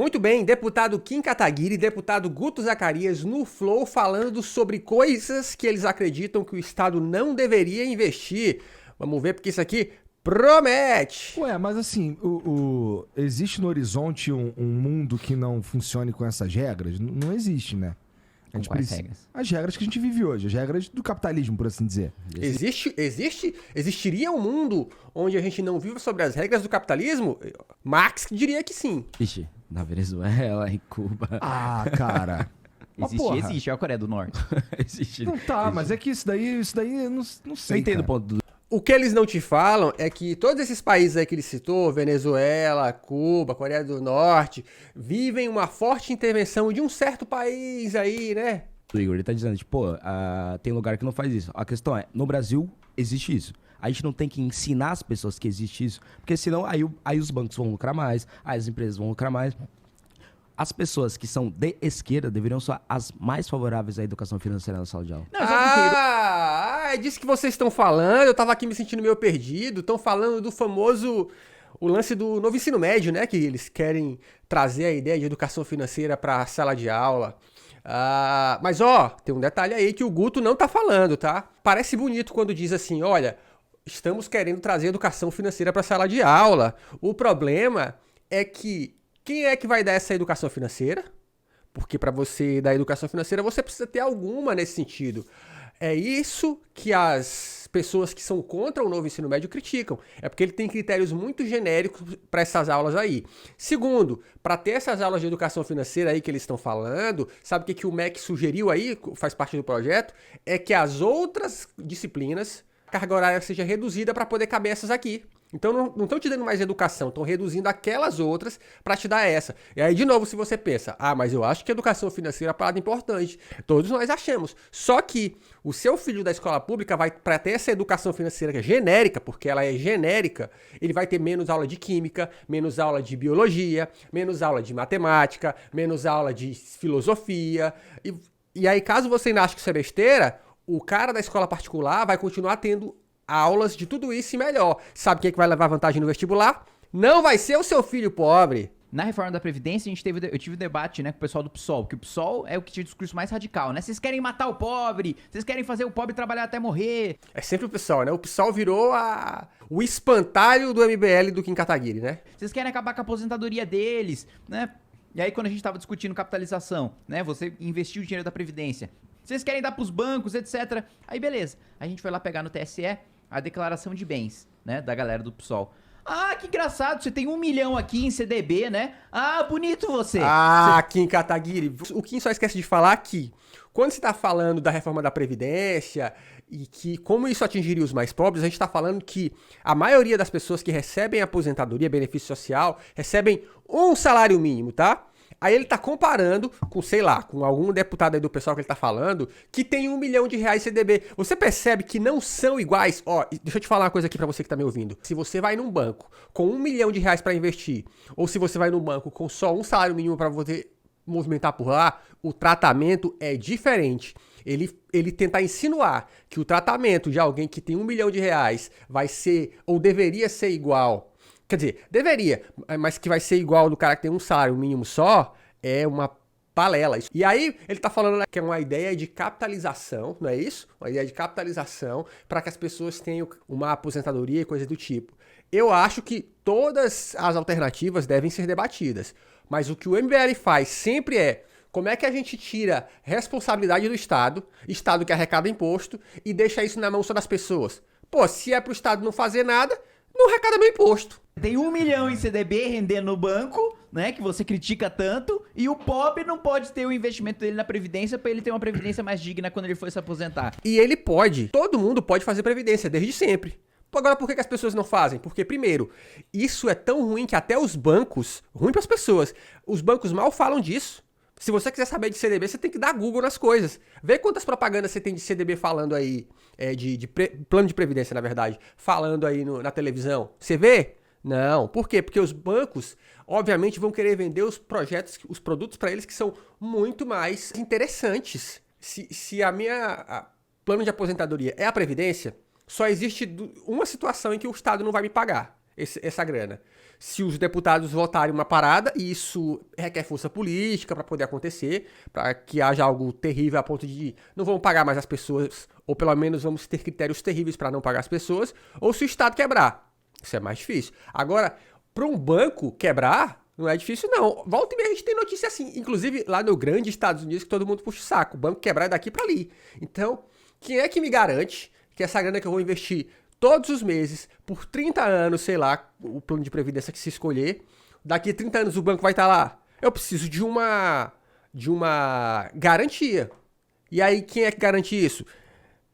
Muito bem, deputado Kim Kataguiri e deputado Guto Zacarias no Flow falando sobre coisas que eles acreditam que o Estado não deveria investir. Vamos ver porque isso aqui promete. Ué, mas assim, existe no horizonte um mundo que não funcione com essas regras? Não existe, né? Com quais regras? As regras que a gente vive hoje, as regras do capitalismo, por assim dizer. Existiria um mundo onde a gente não vive sobre as regras do capitalismo? Marx diria que sim. Ixi, na Venezuela, em Cuba. Ah, cara. Existe, é a Coreia do Norte. Existe. Não tá, existe. Mas é que isso daí eu não sei. Eu entendo o ponto do... O que eles não te falam é que todos esses países aí que ele citou, Venezuela, Cuba, Coreia do Norte, vivem uma forte intervenção de um certo país aí, né? O Igor, ele tá dizendo, tipo, tem lugar que não faz isso. A questão é, no Brasil existe isso. A gente não tem que ensinar as pessoas que existe isso, porque senão aí os bancos vão lucrar mais, aí as empresas vão lucrar mais. As pessoas que são de esquerda deveriam ser as mais favoráveis à educação financeira na sala de aula. Não, é disso que vocês estão falando, eu tava aqui me sentindo meio perdido. Estão falando do famoso, o lance do novo ensino médio, né? Que eles querem trazer a ideia de educação financeira para a sala de aula. Mas tem um detalhe aí que o Guto não tá falando, tá? Parece bonito quando diz assim, olha, estamos querendo trazer educação financeira para a sala de aula. O problema é que quem é que vai dar essa educação financeira? Porque para você dar educação financeira, você precisa ter alguma nesse sentido. É isso que as pessoas que são contra o novo ensino médio criticam. É porque ele tem critérios muito genéricos para essas aulas aí. Segundo, para ter essas aulas de educação financeira aí que eles estão falando, sabe o que o MEC sugeriu aí, faz parte do projeto? É que as outras disciplinas, a carga horária seja reduzida para poder caber essas aqui. Então não estão te dando mais educação, estão reduzindo aquelas outras para te dar essa. E aí, de novo, se você pensa, mas eu acho que educação financeira é uma parada importante. Todos nós achamos. Só que o seu filho da escola pública vai, para ter essa educação financeira genérica, porque ela é genérica, ele vai ter menos aula de química, menos aula de biologia, menos aula de matemática, menos aula de filosofia. E aí, caso você ainda ache que isso é besteira, o cara da escola particular vai continuar tendo aulas de tudo isso e melhor. Sabe quem é que vai levar vantagem no vestibular? Não vai ser o seu filho pobre. Na reforma da Previdência, eu tive um debate, né, com o pessoal do PSOL, que o PSOL é o que tinha o discurso mais radical, né? Vocês querem matar o pobre, vocês querem fazer o pobre trabalhar até morrer. É sempre o PSOL, né? O PSOL virou o espantalho do MBL do Kim Kataguiri, né? Vocês querem acabar com a aposentadoria deles, né? E aí, quando a gente tava discutindo capitalização, né? Você investiu o dinheiro da Previdência. Vocês querem dar pros bancos, etc. Aí, beleza. A gente foi lá pegar no TSE a declaração de bens, né, da galera do PSOL. Que engraçado, você tem 1 milhão aqui em CDB, né? Bonito você. Kim Kataguiri. O Kim só esquece de falar que, quando você tá falando da reforma da Previdência e que como isso atingiria os mais pobres, a gente tá falando que a maioria das pessoas que recebem aposentadoria, benefício social, recebem um salário mínimo, tá? Aí ele tá comparando com, sei lá, com algum deputado aí do pessoal que ele tá falando, que tem 1 milhão de reais CDB. Você percebe que não são iguais? Deixa eu te falar uma coisa aqui pra você que tá me ouvindo. Se você vai num banco com 1 milhão de reais pra investir, ou se você vai num banco com só um salário mínimo pra você movimentar por lá, o tratamento é diferente. Ele tentar insinuar que o tratamento de alguém que tem 1 milhão de reais vai ser, ou deveria ser igual. Quer dizer, deveria, mas que vai ser igual do cara que tem um salário mínimo só, é uma balela. E aí, ele tá falando que é uma ideia de capitalização, não é isso? Uma ideia de capitalização para que as pessoas tenham uma aposentadoria e coisa do tipo. Eu acho que todas as alternativas devem ser debatidas, mas o que o MBL faz sempre é: como é que a gente tira responsabilidade do Estado que arrecada imposto, e deixa isso na mão só das pessoas? Se é pro Estado não fazer nada, não arrecada meu imposto. Tem 1 milhão em CDB rendendo no banco, né, que você critica tanto, e o pobre não pode ter o investimento dele na Previdência pra ele ter uma Previdência mais digna quando ele for se aposentar. E ele pode. Todo mundo pode fazer Previdência, desde sempre. Agora, por que as pessoas não fazem? Porque, primeiro, isso é tão ruim que até os bancos, ruim pras pessoas, os bancos mal falam disso. Se você quiser saber de CDB, você tem que dar Google nas coisas. Vê quantas propagandas você tem de CDB falando aí, plano de previdência, na verdade, falando aí na televisão. Você vê? Não. Por quê? Porque os bancos, obviamente, vão querer vender os produtos para eles que são muito mais interessantes. Se a minha plano de aposentadoria é a previdência, só existe uma situação em que o Estado não vai me pagar. essa grana. Se os deputados votarem uma parada, e isso requer força política para poder acontecer, para que haja algo terrível a ponto de não vamos pagar mais as pessoas, ou pelo menos vamos ter critérios terríveis para não pagar as pessoas, ou se o Estado quebrar. Isso é mais difícil. Agora, para um banco quebrar, não é difícil não. Volta e meia a gente tem notícia assim, inclusive lá no grande Estados Unidos, que todo mundo puxa o saco. O banco quebrar é daqui para ali. Então, quem é que me garante que essa grana que eu vou investir todos os meses, por 30 anos, sei lá, o plano de previdência que se escolher, daqui a 30 anos o banco vai estar lá. Eu preciso de uma garantia. E aí, quem é que garante isso?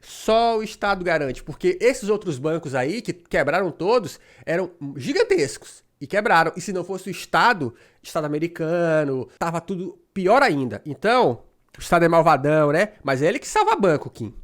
Só o Estado garante, porque esses outros bancos aí, que quebraram todos, eram gigantescos e quebraram. E se não fosse o Estado americano, tava tudo pior ainda. Então, o Estado é malvadão, né? Mas é ele que salva banco, Kim.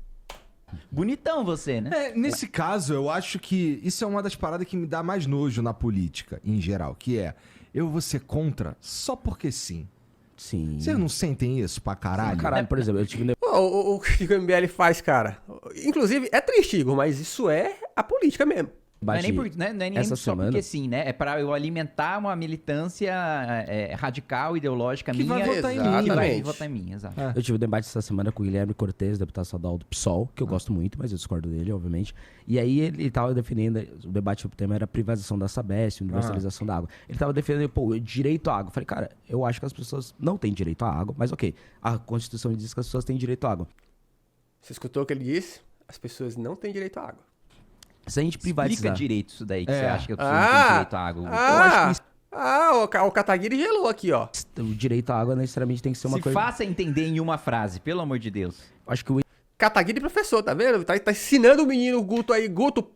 Bonitão você, né? Nesse caso, eu acho que isso é uma das paradas que me dá mais nojo na política, em geral, que é, eu vou ser contra só porque sim. Sim. Vocês não sentem isso pra caralho? Caralho, por exemplo, eu tive O que o MBL faz, cara? Inclusive, é triste, Igor, mas isso é a política mesmo. Não é nem essa só semana. porque sim, né? É pra eu alimentar uma militância radical, ideológica Que minha. vai votar em mim, que vai exatamente. votar em mim, exato. Eu tive um debate essa semana com o Guilherme Cortes, deputado estadual do PSOL, que eu gosto muito, mas eu discordo dele, obviamente. E aí ele tava defendendo, o debate, o tema era privatização da Sabesp, universalização da água. Ele tava defendendo, pô, direito à água. Eu falei, cara, eu acho que as pessoas não têm direito à água, mas ok, a Constituição diz que as pessoas têm direito à água. Você escutou o que ele disse? As pessoas não têm direito à água. Se a gente privatizar... Explica direito isso daí, que você acha que a pessoa não tem direito à água. O Kataguiri gelou aqui, ó. O direito à água necessariamente tem que ser uma Se coisa... faça entender em uma frase, pelo amor de Deus. Acho que o Kataguiri professor, tá vendo? Tá ensinando o menino Guto aí. Guto,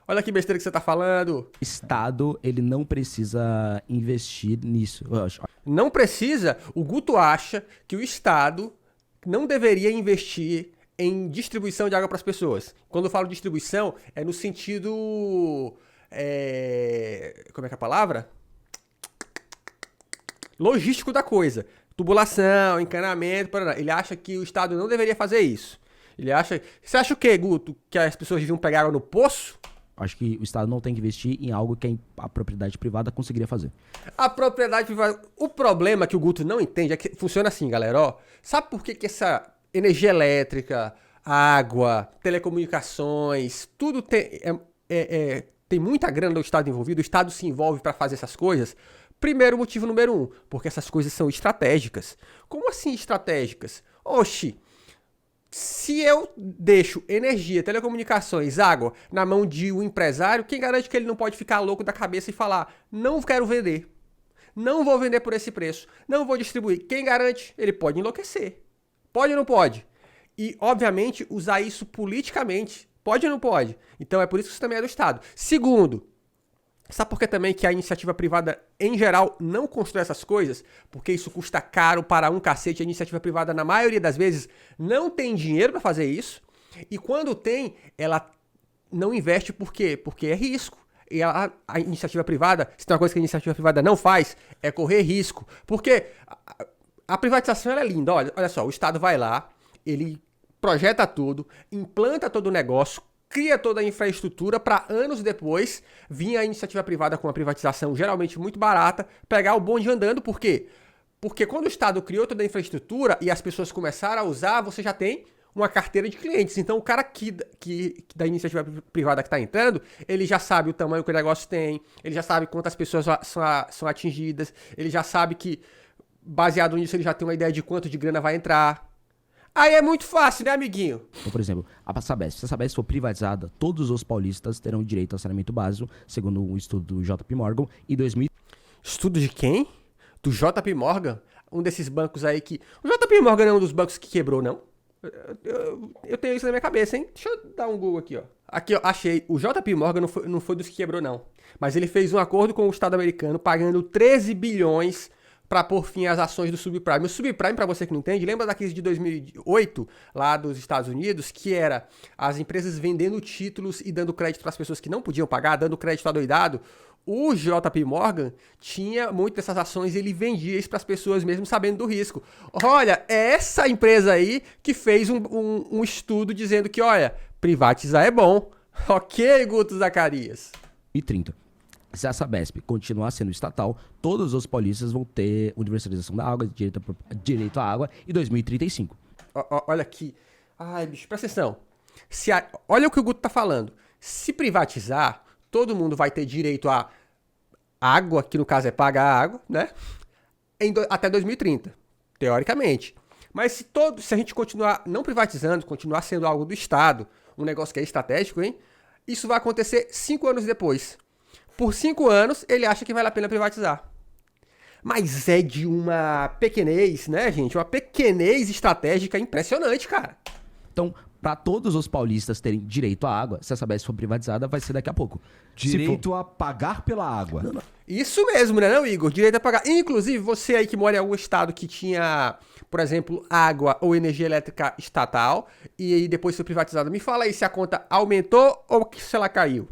olha que besteira que você tá falando. Estado, ele não precisa investir nisso. Eu acho. Não precisa. O Guto acha que o Estado não deveria investir em distribuição de água para as pessoas. Quando eu falo distribuição, é no sentido... como é que é a palavra? Logístico da coisa. Tubulação, encanamento, parará. Ele acha que o Estado não deveria fazer isso. Ele acha... Você acha o quê, Guto? Que as pessoas deviam pegar água no poço? Acho que o Estado não tem que investir em algo que a propriedade privada conseguiria fazer. A propriedade privada... O problema que o Guto não entende é que funciona assim, galera, ó. Sabe por que essa energia elétrica, água, telecomunicações, tudo tem muita grana do Estado envolvido, o Estado se envolve para fazer essas coisas? Primeiro motivo número 1, porque essas coisas são estratégicas. Como assim estratégicas? Oxi, se eu deixo energia, telecomunicações, água na mão de um empresário, quem garante que ele não pode ficar louco da cabeça e falar, não quero vender, não vou vender por esse preço, não vou distribuir. Quem garante? Ele pode enlouquecer. Pode ou não pode? E, obviamente, usar isso politicamente. Pode ou não pode? Então, é por isso que isso também é do Estado. Segundo, sabe por que também que a iniciativa privada, em geral, não constrói essas coisas? Porque isso custa caro para um cacete. A iniciativa privada, na maioria das vezes, não tem dinheiro para fazer isso. E quando tem, ela não investe por quê? Porque é risco. E a iniciativa privada, se tem uma coisa que a iniciativa privada não faz, é correr risco. Porque a privatização ela é linda. Olha só, o Estado vai lá, ele projeta tudo, implanta todo o negócio, cria toda a infraestrutura para anos depois vir a iniciativa privada com uma privatização geralmente muito barata, pegar o bonde andando. Por quê? Porque quando o Estado criou toda a infraestrutura e as pessoas começaram a usar, você já tem uma carteira de clientes. Então o cara que da iniciativa privada que está entrando, ele já sabe o tamanho que o negócio tem, ele já sabe quantas pessoas são atingidas, ele já sabe que, baseado nisso, ele já tem uma ideia de quanto de grana vai entrar. Aí é muito fácil, né, amiguinho? Então, por exemplo, a Sabesp. Se a Sabesp for privatizada, todos os paulistas terão direito ao saneamento básico, segundo um estudo do JP Morgan, em 2000... Estudo de quem? Do JP Morgan? Um desses bancos aí que... O JP Morgan é um dos bancos que quebrou, não? Eu tenho isso na minha cabeça, hein? Deixa eu dar um Google aqui, ó. Aqui, ó, achei. O JP Morgan não foi dos que quebrou, não. Mas ele fez um acordo com o Estado americano, pagando 13 bilhões para pôr fim às ações do subprime. O subprime, para você que não entende, lembra da crise de 2008, lá dos Estados Unidos, que era as empresas vendendo títulos e dando crédito para as pessoas que não podiam pagar, dando crédito adoidado. O JP Morgan tinha muitas dessas ações e ele vendia isso para as pessoas mesmo sabendo do risco. Olha, é essa empresa aí que fez um estudo dizendo que, olha, privatizar é bom. Ok, Guto Zacarias? 2030. Se a Sabesp continuar sendo estatal, todos os paulistas vão ter universalização da água, direito à água em 2035. Olha aqui. Ai, bicho, presta atenção. Olha o que o Guto tá falando. Se privatizar, todo mundo vai ter direito à água, que no caso é pagar a água, né? Até 2030, teoricamente. Mas se a gente continuar não privatizando, continuar sendo algo do Estado, um negócio que é estratégico, hein? Isso vai acontecer 5 anos depois. Por 5 anos, ele acha que vale a pena privatizar. Mas é de uma pequenez, né, gente? Uma pequenez estratégica impressionante, cara. Então, para todos os paulistas terem direito à água, se a Sabesp for privatizada, vai ser daqui a pouco. Direito a pagar pela água. Não. Isso mesmo, né, não, Igor? Direito a pagar. Inclusive, você aí que mora em algum estado que tinha, por exemplo, água ou energia elétrica estatal e aí depois foi privatizada, me fala aí se a conta aumentou ou se ela caiu.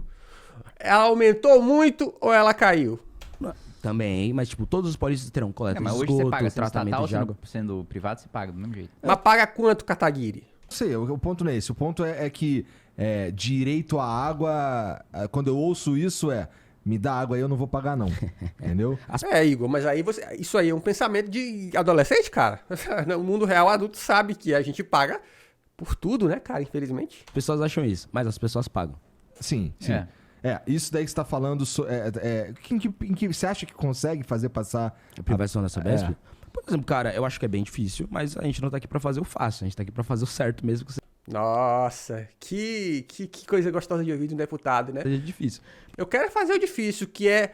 Ela aumentou muito ou ela caiu? Também, mas tipo, todos os paulistas terão coleta Mas de hoje esgoto, você paga sendo tratamento estatal, de água. sendo privado, você paga do mesmo jeito. Mas paga quanto, Kataguiri? Não sei, o ponto não é esse. O ponto é que direito à água, quando eu ouço isso me dá água aí, eu não vou pagar não. Entendeu? Igor, mas aí isso aí é um pensamento de adolescente, cara. No mundo real, adulto sabe que a gente paga por tudo, né, cara, infelizmente. As pessoas acham isso, mas as pessoas pagam. Sim. Isso daí que você tá falando, em que você acha que consegue fazer passar... A privatização da Sabesp? Por exemplo, cara, eu acho que é bem difícil, mas a gente não tá aqui pra fazer o fácil, a gente tá aqui pra fazer o certo mesmo que Nossa, que coisa gostosa de ouvir de um deputado, né? seja difícil. Eu quero fazer o difícil, que é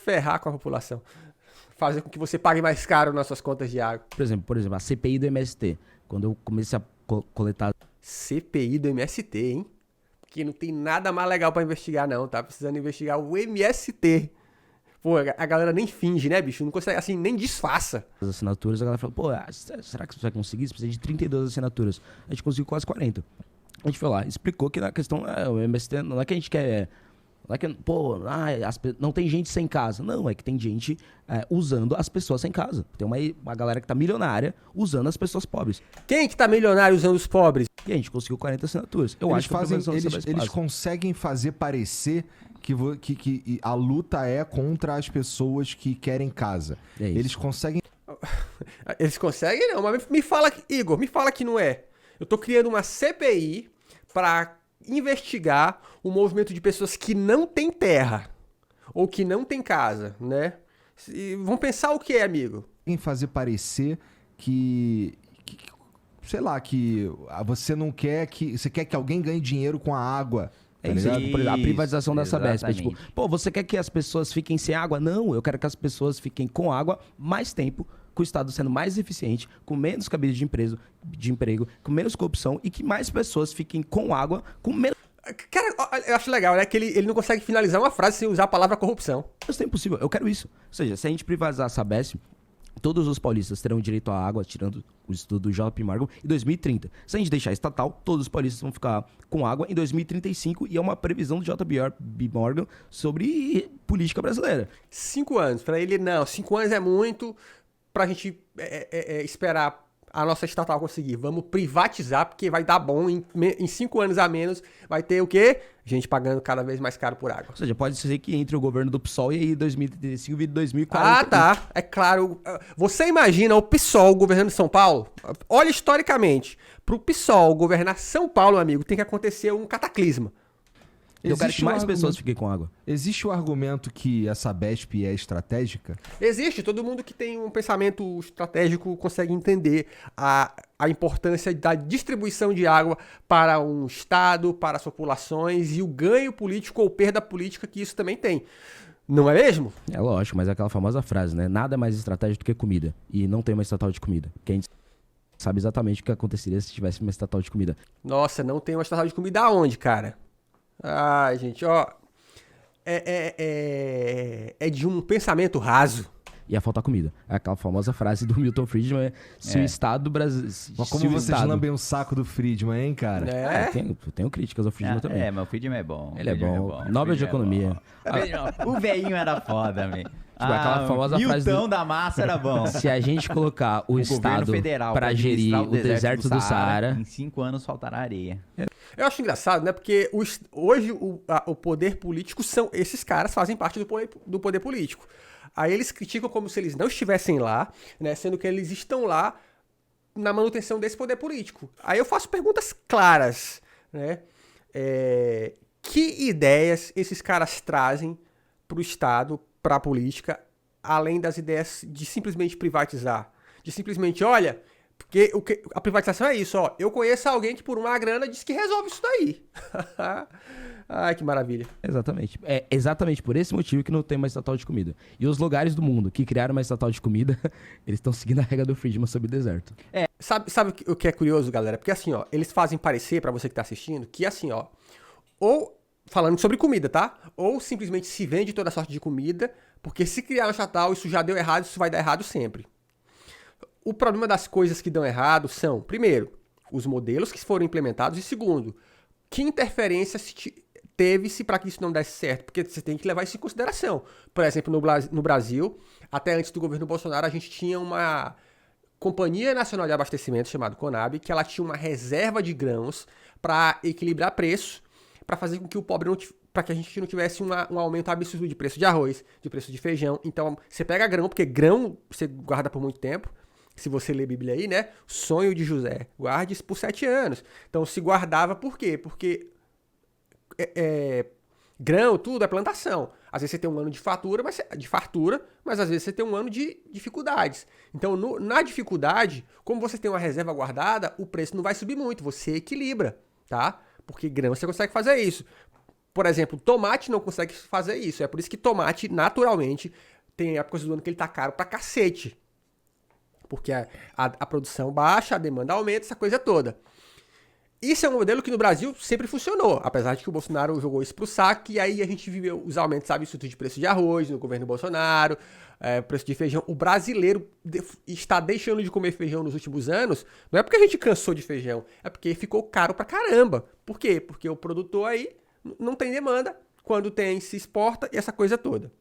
ferrar com a população. Fazer com que você pague mais caro nas suas contas de água. Por exemplo, a CPI do MST, quando eu comecei a coletar... CPI do MST, hein? Que não tem nada mais legal pra investigar, não. Tá precisando investigar o MST. Pô, a galera nem finge, né, bicho? Não consegue, assim, nem disfarça. as assinaturas, a galera falou, pô, será que você vai conseguir? Você precisa de 32 assinaturas. A gente conseguiu quase 40. A gente foi lá, explicou que na questão, o MST, não é que a gente quer... Não é que, pô, não tem gente sem casa. Não, é que tem gente usando as pessoas sem casa. Tem uma galera que tá milionária usando as pessoas pobres. Quem que tá milionário usando os pobres? E a gente conseguiu 40 assinaturas. Eu Eles, acho que a privatização da Sabesp eles passa. conseguem fazer parecer que a luta é contra as pessoas que querem casa. É isso. Eles conseguem... Eles conseguem, não, mas me fala, Igor, me fala que não é. Eu tô criando uma CPI pra investigar o movimento de pessoas que não têm terra ou que não têm casa, né? Vamos pensar o que é, amigo? fazer parecer sei lá, que você não quer que... Você quer que alguém ganhe dinheiro com a água. É isso, ligado? por exemplo, a privatização da Isso, Sabesp. É tipo, exatamente. pô, você quer que as pessoas fiquem sem água? Não, eu quero que as pessoas fiquem com água mais tempo, com o Estado sendo mais eficiente, com menos cabide de emprego, com menos corrupção e que mais pessoas fiquem com água, com menos Cara, eu acho legal, né? Que ele não consegue finalizar uma frase sem usar a palavra corrupção. tempo possível. Eu quero isso. Ou seja, se a gente privatizar a Sabesp, todos os paulistas terão direito à água, tirando o estudo do JP Morgan, em 2030. Se a gente deixar estatal, todos os paulistas vão ficar com água em 2035 e é uma previsão do JP Morgan sobre política brasileira. 5 anos. Pra ele, não. 5 anos é muito pra gente esperar a nossa estatal conseguir. Vamos privatizar, porque vai dar bom. Em 5 anos a menos, vai ter o quê? Gente pagando cada vez mais caro por água. Ou seja, pode ser que entre o governo do PSOL e aí 2035 vire 2040. Ah, tá. É claro. Você imagina o PSOL governando São Paulo? Olha historicamente. Pro PSOL governar São Paulo, amigo, tem que acontecer um cataclisma. Eu quero que Existe mais um pessoas argumento- fiquem com água. Existe o argumento que a Sabesp é estratégica? Existe, todo mundo que tem um pensamento estratégico consegue entender a importância da distribuição de água para um estado, para as populações e o ganho político ou perda política que isso também tem. Não é mesmo? É lógico, mas é aquela famosa frase, né? Nada é mais estratégico do que comida. E não tem uma estatal de comida. Porque a gente sabe exatamente o que aconteceria se tivesse uma estatal de comida. Nossa, não tem uma estatal de comida aonde, cara? Ai, gente, ó. É de um pensamento raso. ia faltar comida. É aquela famosa frase do Milton Friedman, se o Estado do Brasil... Mas como vocês lambem o saco do Friedman, hein, cara? Eu tenho críticas ao Friedman também. Mas o Friedman é bom. Ele é bom. Nobel de Economia. O velhinho era foda, man. Aquela famosa frase Milton da massa era bom. Se a gente colocar o Estado para gerir o deserto do Saara... Em 5 anos faltará areia. Eu acho engraçado, né? Porque hoje o poder político são... Esses caras fazem parte do poder político. Aí eles criticam como se eles não estivessem lá, né? Sendo que eles estão lá na manutenção desse poder político. Aí eu faço perguntas claras, né? Que ideias esses caras trazem pro Estado, pra política, além das ideias de simplesmente privatizar? De simplesmente, olha... Porque a privatização é isso, ó. Eu conheço alguém que por uma grana diz que resolve isso daí. Ai, que maravilha. Exatamente. É exatamente por esse motivo que não tem uma estatal de comida. E os lugares do mundo que criaram uma estatal de comida, eles estão seguindo a regra do Friedman sobre o deserto. Sabe o que é curioso, galera? Porque assim, ó, eles fazem parecer pra você que tá assistindo que assim, ó, ou falando sobre comida, tá? Ou simplesmente se vende toda sorte de comida, porque se criar uma estatal, isso já deu errado, isso vai dar errado sempre. O problema das coisas que dão errado são, primeiro, os modelos que foram implementados e, segundo, que interferência teve-se para que isso não desse certo, porque você tem que levar isso em consideração. Por exemplo, no Brasil, até antes do governo Bolsonaro, a gente tinha uma Companhia Nacional de Abastecimento, chamada Conab, que ela tinha uma reserva de grãos para equilibrar preço, para fazer com que o pobre para que a gente não tivesse um aumento absurdo de preço de arroz, de preço de feijão. Então, você pega grão, porque grão você guarda por muito tempo. Se você ler Bíblia aí, né? Sonho de José, guarde-se por 7 anos. Então, se guardava por quê? Porque grão, tudo é plantação. Às vezes você tem um ano de fartura, mas às vezes você tem um ano de dificuldades. Então, na dificuldade, como você tem uma reserva guardada, o preço não vai subir muito, você equilibra, tá? Porque grão você consegue fazer isso. Por exemplo, tomate não consegue fazer isso. É por isso que tomate, naturalmente, tem épocas do ano que ele tá caro pra cacete. Porque a produção baixa, a demanda aumenta, essa coisa toda. Isso é um modelo que no Brasil sempre funcionou, apesar de que o Bolsonaro jogou isso pro saco, e aí a gente viveu os aumentos absurdos de preço de arroz no governo Bolsonaro, preço de feijão. O brasileiro está deixando de comer feijão nos últimos anos, não é porque a gente cansou de feijão, é porque ficou caro pra caramba. Por quê? Porque o produtor aí não tem demanda, quando tem se exporta e essa coisa toda.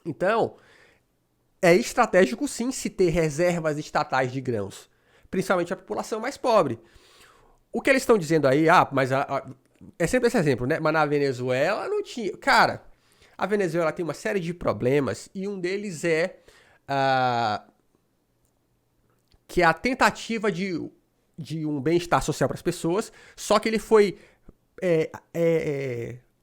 Então... é estratégico, sim, se ter reservas estatais de grãos, principalmente a população mais pobre. O que eles estão dizendo aí, mas é sempre esse exemplo, né? Mas na Venezuela não tinha. Cara, a Venezuela tem uma série de problemas e um deles é que é a tentativa de um bem-estar social para as pessoas, só que ele foi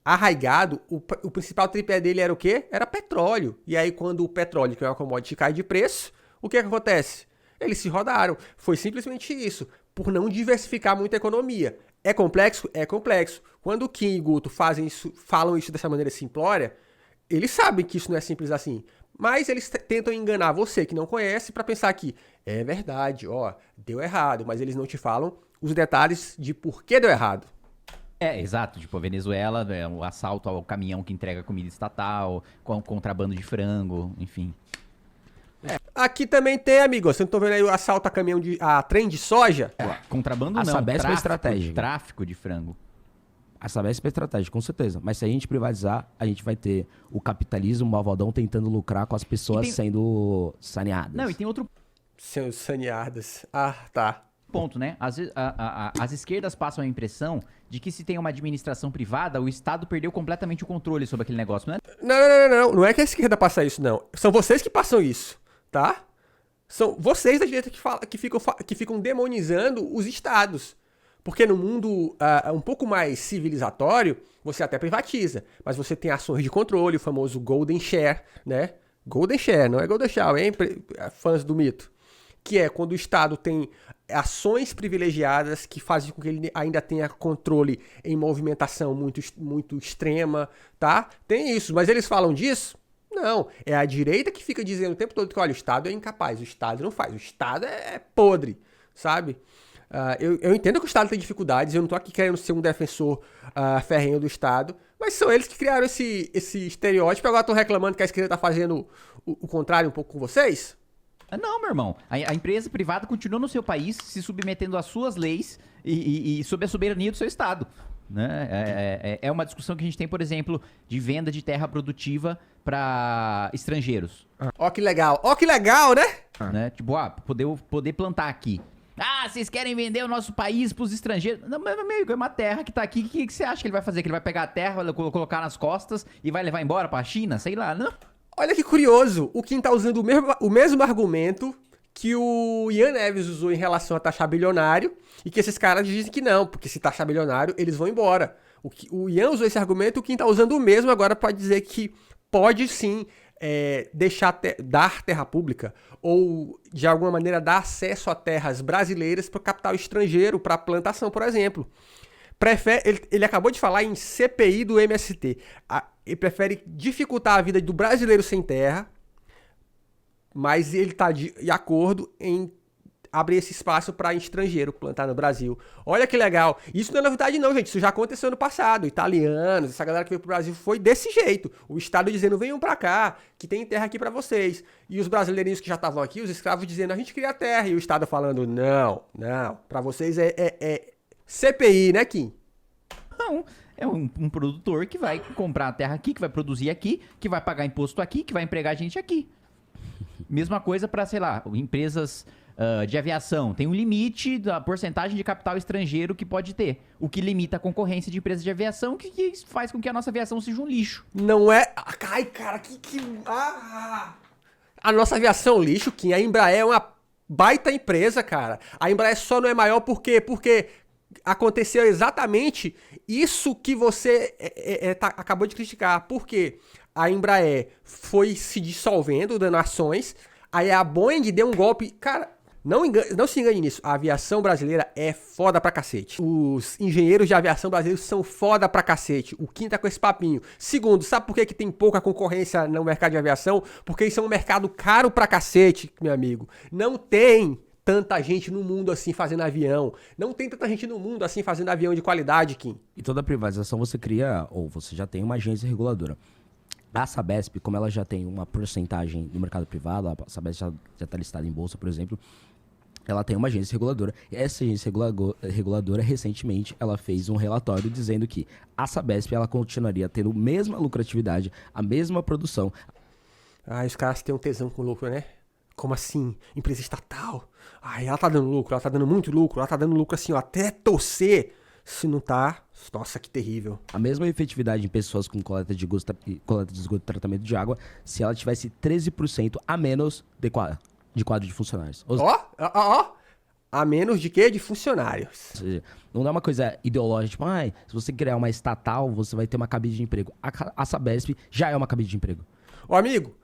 arraigado, o principal tripé dele era o quê? Era petróleo. E aí, quando o petróleo, que é uma commodity, cai de preço, o que acontece? Eles se rodaram. Foi simplesmente isso, por não diversificar muito a economia. É complexo? É complexo. Quando o Kim e Guto falam isso dessa maneira simplória, eles sabem que isso não é simples assim. Mas eles tentam enganar você que não conhece para pensar que é verdade, ó, deu errado, mas eles não te falam os detalhes de por que deu errado. Exato. Tipo, a Venezuela, o assalto ao caminhão que entrega comida estatal, com contrabando de frango, enfim. Aqui também tem, amigo. Você não tá vendo aí o assalto a trem de soja? Contrabando A não, Sabesp é estratégico. Tráfico de frango. A Sabesp é estratégica, com certeza. Mas se a gente privatizar, a gente vai ter o capitalismo malvadão tentando lucrar com as pessoas sendo saneadas. Não, e tem outro Sendo saneadas. Ah, tá. ponto, né? Às vezes, as esquerdas passam a impressão de que se tem uma administração privada, o Estado perdeu completamente o controle sobre aquele negócio, não é? Não. Não é que a esquerda passa isso, não. São vocês que passam isso, tá? São vocês da direita que ficam demonizando os estados. Porque no mundo um pouco mais civilizatório, você até privatiza. Mas você tem ações de controle, o famoso Golden Share, né? Golden Share, não é Golden Shower, hein? Fãs do mito. Que é quando o Estado tem ações privilegiadas que fazem com que ele ainda tenha controle em movimentação muito extrema, tá? Tem isso, mas eles falam disso? Não, é a direita que fica dizendo o tempo todo que, olha, o Estado é incapaz, o Estado não faz, o Estado é podre, sabe? Eu entendo que o Estado tem dificuldades, eu não tô aqui querendo ser um defensor ferrenho do Estado, mas são eles que criaram esse estereótipo e agora estão reclamando que a esquerda tá fazendo o contrário um pouco com vocês? Não, meu irmão. A empresa privada continua no seu país, se submetendo às suas leis e sob a soberania do seu Estado. Né? É uma discussão que a gente tem, por exemplo, de venda de terra produtiva para estrangeiros. Ó que legal, né? Tipo, poder plantar aqui. Vocês querem vender o nosso país pros estrangeiros? Não, meu amigo, é uma terra que tá aqui. O que você acha que ele vai fazer? Que ele vai pegar a terra, vai colocar nas costas e vai levar embora pra China? Sei lá, não? Olha que curioso, o Kim tá usando o mesmo argumento que o Ian Neves usou em relação a taxar bilionário e que esses caras dizem que não, porque se taxar bilionário, eles vão embora. O Ian usou esse argumento, o Kim tá usando o mesmo agora para dizer que pode sim dar terra pública ou de alguma maneira dar acesso a terras brasileiras para o capital estrangeiro, para plantação, por exemplo. Ele acabou de falar em CPI do MST. Ele prefere dificultar a vida do brasileiro sem terra, mas ele está de acordo em abrir esse espaço para estrangeiro plantar no Brasil. Olha que legal. Isso não é novidade não, gente. Isso já aconteceu no passado. Italianos, essa galera que veio pro Brasil foi desse jeito. O Estado dizendo, venham para cá, que tem terra aqui para vocês. E os brasileirinhos que já estavam aqui, os escravos dizendo, a gente queria terra. E o Estado falando, não, para vocês é CPI, né, Kim? Não, é um produtor que vai comprar a terra aqui, que vai produzir aqui, que vai pagar imposto aqui, que vai empregar gente aqui. Mesma coisa para, sei lá, empresas de aviação. Tem um limite da porcentagem de capital estrangeiro que pode ter. O que limita a concorrência de empresas de aviação, que faz com que a nossa aviação seja um lixo. Não é... Ai, cara, A nossa aviação lixo, Kim. A Embraer é uma baita empresa, cara. A Embraer só não é maior porque aconteceu exatamente isso que você acabou de criticar. Porque a Embraer foi se dissolvendo, dando ações, aí a Boeing deu um golpe... Cara, não se engane nisso, a aviação brasileira é foda pra cacete. Os engenheiros de aviação brasileiros são foda pra cacete. O Kim tá com esse papinho. Segundo, sabe por que tem pouca concorrência no mercado de aviação? Porque isso é um mercado caro pra cacete, meu amigo. Não tem tanta gente no mundo assim fazendo avião. Não tem tanta gente no mundo assim fazendo avião de qualidade, Kim. E toda privatização você cria, ou você já tem uma agência reguladora. A Sabesp, como ela já tem uma porcentagem no mercado privado, a Sabesp já está listada em bolsa, por exemplo, ela tem uma agência reguladora. E essa agência reguladora, recentemente, ela fez um relatório dizendo que a Sabesp ela continuaria tendo a mesma lucratividade, a mesma produção. Os caras têm um tesão com lucro, né? Como assim? Empresa estatal. Ela tá dando lucro, ela tá dando muito lucro, ela tá dando lucro assim, ó, até torcer. Se não tá, nossa, que terrível. A mesma efetividade em pessoas com coleta de esgoto e tratamento de água, se ela tivesse 13% a menos de quadro de funcionários. A menos de quê? De funcionários. Ou seja, não é uma coisa ideológica, tipo, se você criar uma estatal, você vai ter uma cabide de emprego. A Sabesp já é uma cabide de emprego. Amigo,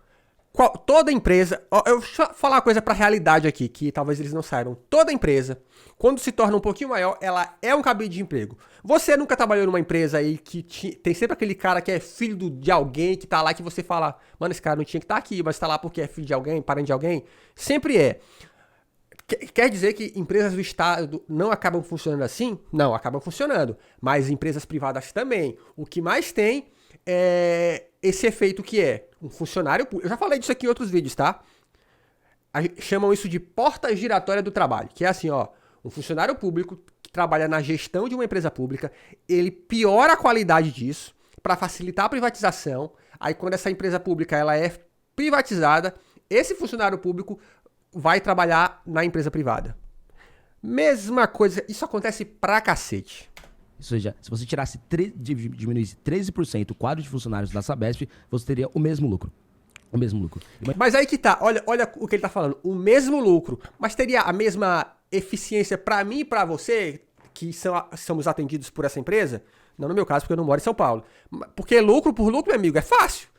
toda empresa... eu vou falar uma coisa pra realidade aqui, que talvez eles não saibam. Toda empresa, quando se torna um pouquinho maior, ela é um cabide de emprego. Você nunca trabalhou numa empresa aí que tem sempre aquele cara que é filho de alguém, que tá lá, que você fala, mano, esse cara não tinha que estar aqui, mas tá lá porque é filho de alguém, parente de alguém? Sempre é. Quer dizer que empresas do Estado não acabam funcionando assim? Não, acabam funcionando. Mas empresas privadas também. O que mais tem é esse efeito que é um funcionário público. Eu já falei disso aqui em outros vídeos, tá? Chamam isso de porta giratória do trabalho. Que é assim, ó. Um funcionário público que trabalha na gestão de uma empresa pública, ele piora a qualidade disso para facilitar a privatização. Aí quando essa empresa pública ela é privatizada, esse funcionário público vai trabalhar na empresa privada. Mesma coisa, isso acontece pra cacete. Ou seja, se você diminuísse 13% o quadro de funcionários da Sabesp, você teria o mesmo lucro. O mesmo lucro. Mas aí que tá, olha o que ele tá falando. O mesmo lucro, mas teria a mesma eficiência pra mim e pra você, que somos atendidos por essa empresa? Não no meu caso, porque eu não moro em São Paulo. Porque lucro por lucro, meu amigo, é fácil.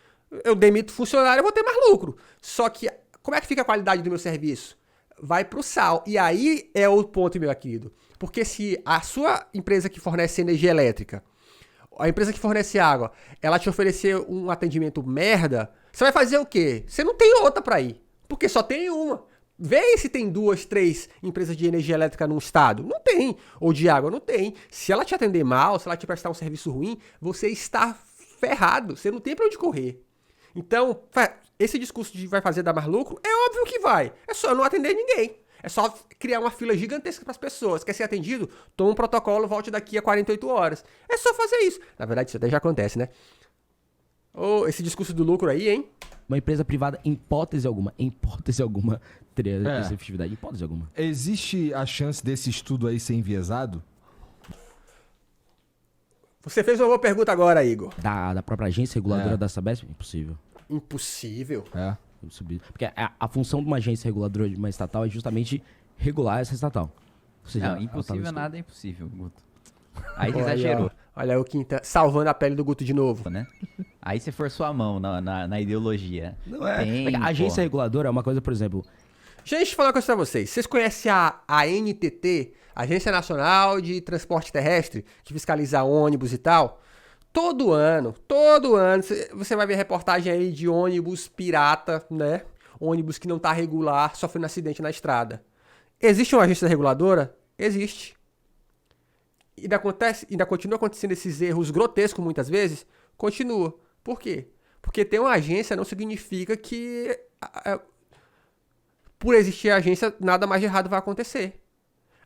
Eu demito funcionário, eu vou ter mais lucro. Só que, como é que fica a qualidade do meu serviço? Vai pro sal. E aí é o ponto, meu querido. Porque se a sua empresa que fornece energia elétrica, a empresa que fornece água, ela te oferecer um atendimento merda, você vai fazer o quê? Você não tem outra pra ir. Porque só tem uma. Vê se tem 2, 3 empresas de energia elétrica num estado. Não tem. Ou de água, não tem. Se ela te atender mal, se ela te prestar um serviço ruim, você está ferrado. Você não tem pra onde correr. Então, esse discurso de vai fazer dar mais lucro, é óbvio que vai. É só não atender ninguém. É só criar uma fila gigantesca para as pessoas. Quer ser atendido? Toma um protocolo, volte daqui a 48 horas. É só fazer isso. Na verdade, isso até já acontece, né? Ou esse discurso do lucro aí, hein? Uma empresa privada, em hipótese alguma, teria essa efetividade, em hipótese alguma. Existe a chance desse estudo aí ser enviesado? Você fez uma boa pergunta agora, Igor. Da própria agência reguladora da Sabesp? Impossível. Impossível. É. Porque a função de uma agência reguladora de uma estatal é justamente regular essa estatal. Ou seja, Não, impossível ela tá nada é impossível, Guto. Aí você Olha, exagerou, olha o Quinta salvando a pele do Guto de novo. né? Aí você forçou a mão na ideologia. Não é. Tem, A agência pô. reguladora é uma coisa, por exemplo. Gente, deixa eu falar uma coisa pra vocês. Vocês conhecem a ANTT, Agência Nacional de Transporte Terrestre, que fiscaliza ônibus e tal? Todo ano, você vai ver reportagem aí de ônibus pirata, né? Ônibus que não tá regular, sofrendo acidente na estrada. Existe uma agência reguladora? Existe. Ainda continua acontecendo esses erros grotescos muitas vezes? Continua. Por quê? Porque ter uma agência não significa que por existir a agência, nada mais de errado vai acontecer.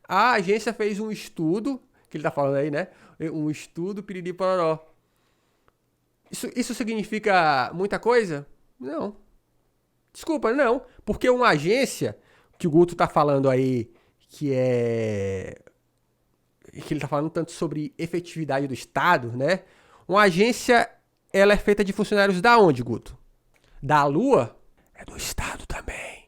A agência fez um estudo, que ele tá falando aí, né? Um estudo piriri pororó. Isso significa muita coisa? Não. Desculpa, não. Porque uma agência, que o Guto tá falando aí, que ele tá falando tanto sobre efetividade do Estado, né? Uma agência, ela é feita de funcionários da onde, Guto? Da Lua? É do Estado também.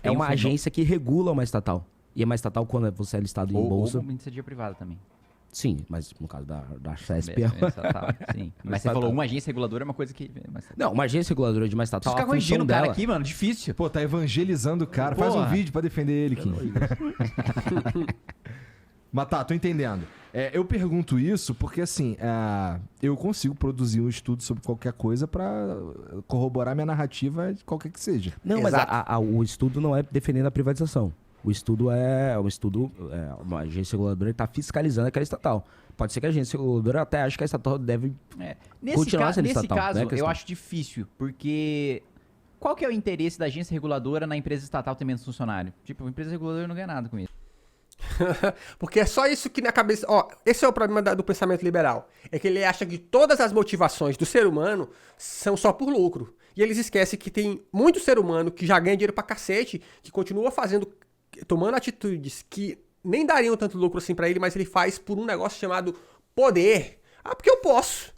É uma agência que regula uma estatal. E é uma estatal quando você é listado em bolsa. Ou iniciativa privada também. Sim, mas no caso da CESP. Sim. Mas você falou uma agência reguladora é uma coisa que... Não, uma agência reguladora de uma estatal. Ficar A função corrigindo o cara dela. aqui, mano, difícil. Pô, tá evangelizando o cara. Faz um Porra. vídeo pra defender ele, Kim. Mas tá, tô entendendo. Eu pergunto isso porque, assim, eu consigo produzir um estudo sobre qualquer coisa pra corroborar minha narrativa, qualquer que seja. Não, mas Exato. o estudo não é defendendo a privatização. O estudo é uma agência reguladora que está fiscalizando aquela estatal. Pode ser que a agência reguladora até ache que a estatal deve continuar sendo Nesse estatal. caso, né, eu questão. acho difícil, porque qual que é o interesse da agência reguladora na empresa estatal ter menos funcionário? Tipo, a empresa reguladora não ganha nada com isso. Porque é só isso que na cabeça... Ó, esse é o problema do pensamento liberal. É que ele acha que todas as motivações do ser humano são só por lucro. E eles esquecem que tem muito ser humano que já ganha dinheiro pra cacete, que continua tomando atitudes que nem dariam tanto lucro assim pra ele, mas ele faz por um negócio chamado poder. Ah, porque eu posso.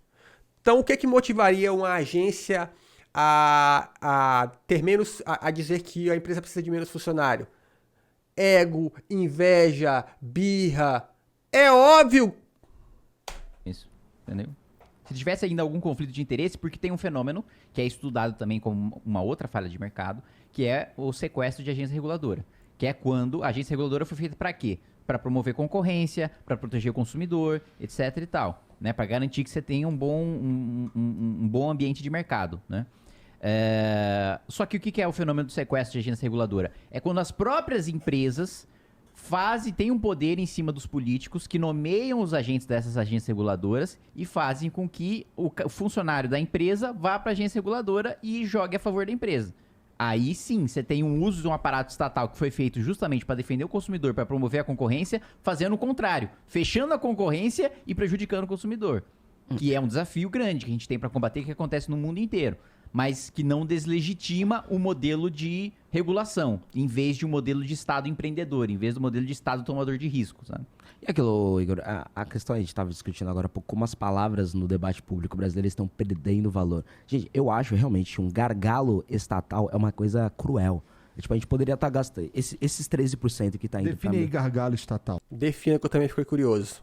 Então, o que motivaria uma agência a ter menos... a dizer que a empresa precisa de menos funcionário? Ego, inveja, birra. É óbvio. Isso, entendeu? Se tivesse ainda algum conflito de interesse, porque tem um fenômeno que é estudado também como uma outra falha de mercado, que é o sequestro de agência reguladora. Que é quando a agência reguladora foi feita para quê? Para promover concorrência, para proteger o consumidor, etc e tal, né? Para garantir que você tenha um bom ambiente de mercado, né? Só que o que é o fenômeno do sequestro de agência reguladora? É quando as próprias empresas têm um poder em cima dos políticos que nomeiam os agentes dessas agências reguladoras e fazem com que o funcionário da empresa vá para a agência reguladora e jogue a favor da empresa. Aí sim, você tem um uso de um aparato estatal que foi feito justamente para defender o consumidor, para promover a concorrência, fazendo o contrário, fechando a concorrência e prejudicando o consumidor. Que é um desafio grande que a gente tem para combater, que acontece no mundo inteiro, mas que não deslegitima o modelo de regulação, em vez de um modelo de Estado empreendedor, em vez do modelo de Estado tomador de risco, sabe? E aquilo, Igor, a questão, a gente estava discutindo agora há pouco, como as palavras no debate público brasileiro estão perdendo valor. Gente, eu acho realmente um gargalo estatal é uma coisa cruel. Tipo, a gente poderia estar gastando esses 13% que está indo Define aí gargalo estatal. Defina, que eu também fiquei curioso.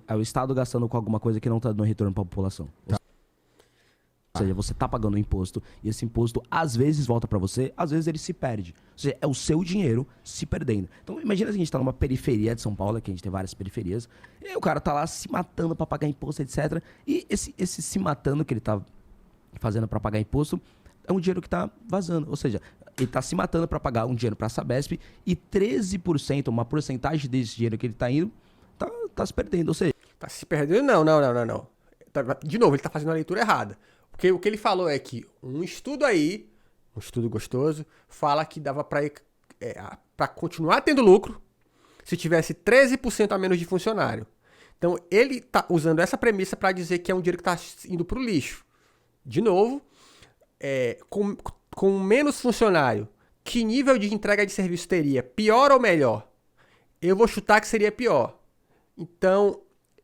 É o Estado gastando com alguma coisa que não está dando retorno para a população. Tá. Ou seja, você tá pagando um imposto e esse imposto às vezes volta pra você, às vezes ele se perde. Ou seja, é o seu dinheiro se perdendo. Então imagina se a gente tá numa periferia de São Paulo, que a gente tem várias periferias, e aí o cara tá lá se matando pra pagar imposto, etc. E esse se matando que ele tá fazendo pra pagar imposto é um dinheiro que tá vazando. Ou seja, ele tá se matando para pagar um dinheiro para a Sabesp e 13%, uma porcentagem desse dinheiro que ele tá indo, tá se perdendo. Ou seja, Tá se perdendo? Não. De novo, ele tá fazendo a leitura errada. Porque o que ele falou é que um estudo gostoso, fala que dava pra continuar tendo lucro se tivesse 13% a menos de funcionário. Então, ele tá usando essa premissa para dizer que é um dinheiro que tá indo pro lixo. De novo, com menos funcionário, que nível de entrega de serviço teria? Pior ou melhor? Eu vou chutar que seria pior. Então,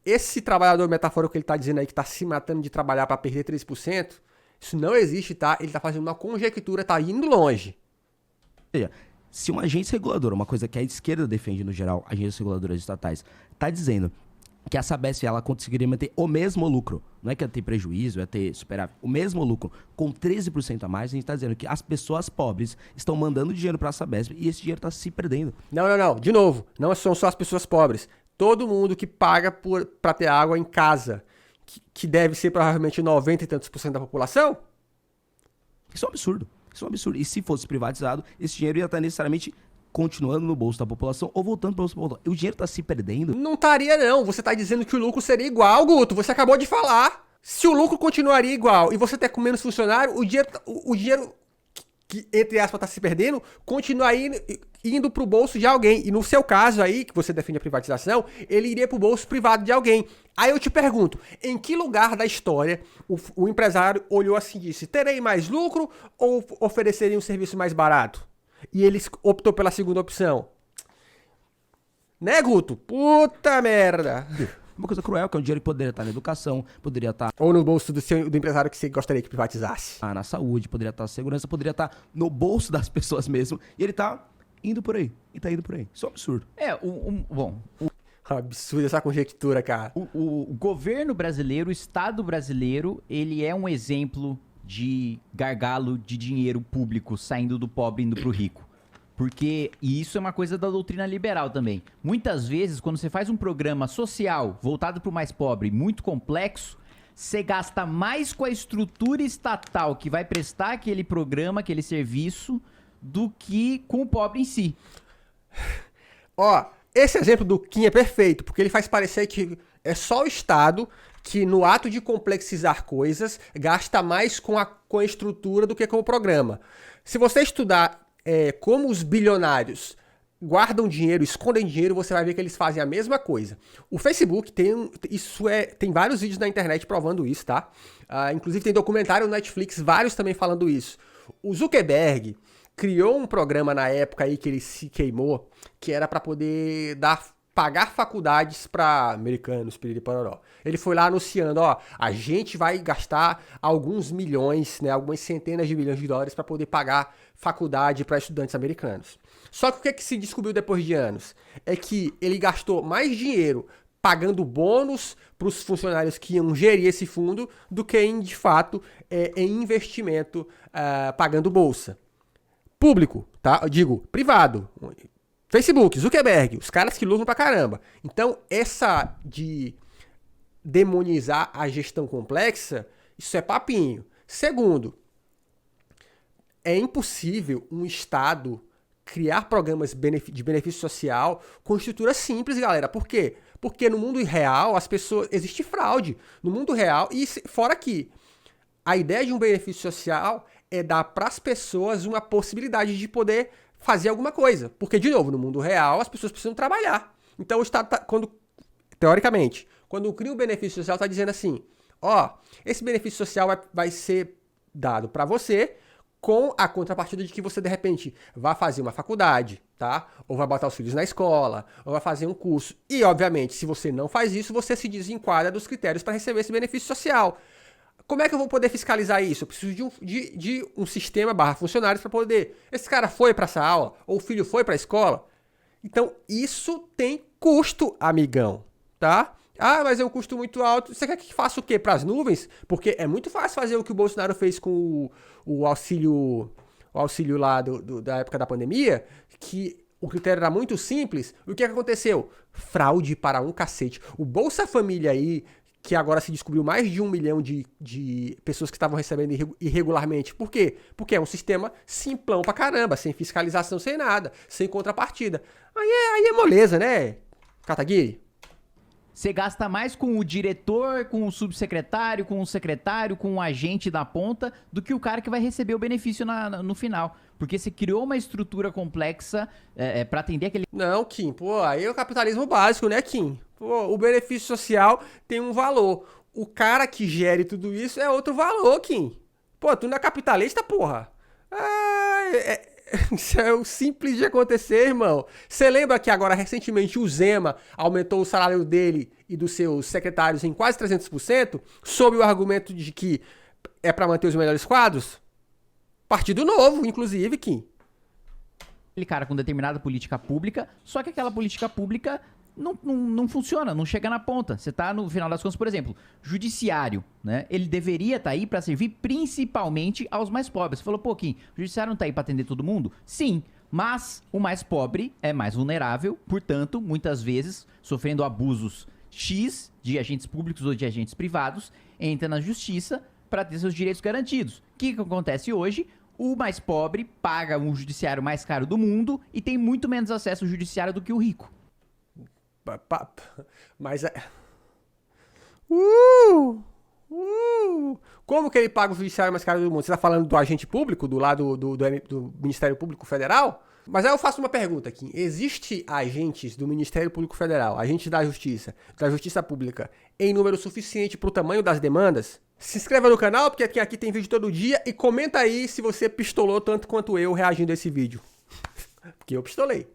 esse trabalhador metafórico que ele está dizendo aí que está se matando de trabalhar para perder 3%, isso não existe, tá? Ele está fazendo uma conjectura, está indo longe. se uma agência reguladora, uma coisa que a esquerda defende no geral, agências reguladoras estatais, está dizendo que a Sabesp ela conseguiria manter o mesmo lucro, não é que ia ter prejuízo, ia ter superávit, o mesmo lucro, com 13% a mais, a gente está dizendo que as pessoas pobres estão mandando dinheiro para a Sabesp e esse dinheiro está se perdendo. Não. De novo, não são só as pessoas pobres. Todo mundo que paga para ter água em casa, que deve ser provavelmente 90 e tantos % da população. Isso é um absurdo. Isso é um absurdo. E se fosse privatizado, esse dinheiro ia estar necessariamente continuando no bolso da população ou voltando para o bolso da população. O dinheiro está se perdendo. Não estaria, não. Você está dizendo que o lucro seria igual, Guto. Você acabou de falar. Se o lucro continuaria igual e você ter com menos funcionário, o dinheiro que, entre aspas, está se perdendo, continua indo para o bolso de alguém. E no seu caso aí, que você defende a privatização, ele iria para o bolso privado de alguém. Aí eu te pergunto, em que lugar da história o empresário olhou assim e disse, terei mais lucro ou ofereceria um serviço mais barato? E ele optou pela segunda opção. Né, Guto? Puta merda. Uma coisa cruel, que é um dinheiro que poderia estar na educação, poderia estar... Ou no bolso do empresário que você gostaria que privatizasse. na saúde, poderia estar na segurança, poderia estar no bolso das pessoas mesmo. E ele tá indo por aí. E tá indo por aí. Isso é um absurdo. Bom, Absurdo essa conjectura, cara. o governo brasileiro, o Estado brasileiro, ele é um exemplo de gargalo de dinheiro público saindo do pobre e indo pro rico. Porque, e isso é uma coisa da doutrina liberal também. Muitas vezes, quando você faz um programa social voltado pro mais pobre, muito complexo, você gasta mais com a estrutura estatal que vai prestar aquele programa, aquele serviço, do que com o pobre em si. Ó, esse exemplo do Kim é perfeito, porque ele faz parecer que é só o Estado que, no ato de complexizar coisas, gasta mais com a estrutura do que com o programa. Se você estudar como os bilionários guardam dinheiro, escondem dinheiro, você vai ver que eles fazem a mesma coisa. O Facebook tem vários vídeos na internet provando isso, tá? Inclusive tem documentário no Netflix, vários também falando isso. O Zuckerberg criou um programa na época aí que ele se queimou, que era para poder pagar faculdades para americanos, piriri pororó. Ele foi lá anunciando, ó, a gente vai gastar alguns milhões, né, algumas centenas de milhões de dólares para poder pagar faculdade para estudantes americanos. Só que o que se descobriu depois de anos? É que ele gastou mais dinheiro pagando bônus para os funcionários que iam gerir esse fundo do que, de fato, em investimento pagando bolsa. Público, tá? Eu digo, privado. Facebook, Zuckerberg, os caras que lucram pra caramba. Então, essa de demonizar a gestão complexa, isso é papinho. Segundo, é impossível um Estado criar programas de benefício social com estrutura simples, galera. Por quê? Porque no mundo real, existe fraude. No mundo real, e fora que a ideia de um benefício social é dar para as pessoas uma possibilidade de poder fazer alguma coisa. Porque, de novo, no mundo real, as pessoas precisam trabalhar. Então, o Estado, teoricamente, quando cria um benefício social, está dizendo assim, ó, esse benefício social vai ser dado para você com a contrapartida de que você, de repente, vai fazer uma faculdade, tá? Ou vai botar os filhos na escola, ou vai fazer um curso. E, obviamente, se você não faz isso, você se desenquadra dos critérios para receber esse benefício social. Como é que eu vou poder fiscalizar isso? Eu preciso de um sistema / funcionários para poder... Esse cara foi para essa aula? Ou o filho foi para a escola? Então, isso tem custo, amigão, tá? Ah, mas é um custo muito alto. Você quer que faça o quê? Para as nuvens? Porque é muito fácil fazer o que o Bolsonaro fez com o auxílio lá da época da pandemia, que o critério era muito simples. O que aconteceu? Fraude para um cacete. O Bolsa Família aí, que agora se descobriu mais de 1 milhão de pessoas que estavam recebendo irregularmente. Por quê? Porque é um sistema simplão pra caramba, sem fiscalização, sem nada, sem contrapartida. Aí é moleza, né, Kataguiri? Você gasta mais com o diretor, com o subsecretário, com o secretário, com o agente da ponta, do que o cara que vai receber o benefício no final. Porque você criou uma estrutura complexa pra atender aquele... Não, Kim, pô, aí é o capitalismo básico, né, Kim? Pô, o benefício social tem um valor. O cara que gere tudo isso é outro valor, Kim. Pô, tu não é capitalista, porra? Isso é o simples de acontecer, irmão. Você lembra que agora, recentemente, o Zema aumentou o salário dele e dos seus secretários em quase 300%, sob o argumento de que é pra manter os melhores quadros? Partido Novo, inclusive, Kim. Aquele cara com determinada política pública, só que aquela política pública não funciona, não chega na ponta. Você tá no final das contas, por exemplo, judiciário, né? Ele deveria estar aí pra servir principalmente aos mais pobres. Você falou, pô, Kim, o judiciário não tá aí pra atender todo mundo? Sim, mas o mais pobre é mais vulnerável, portanto, muitas vezes, sofrendo abusos X de agentes públicos ou de agentes privados, entra na justiça pra ter seus direitos garantidos. O que acontece hoje? O mais pobre paga um judiciário mais caro do mundo e tem muito menos acesso ao judiciário do que o rico. Mas é... Como que ele paga o judiciário mais caro do mundo? Você tá falando do agente público, do lado do Ministério Público Federal? Mas aí eu faço uma pergunta aqui. Existe agentes do Ministério Público Federal, agentes da Justiça Pública, em número suficiente pro tamanho das demandas? Se inscreva no canal, porque aqui tem vídeo todo dia, e comenta aí se você pistolou tanto quanto eu reagindo a esse vídeo. Porque eu pistolei.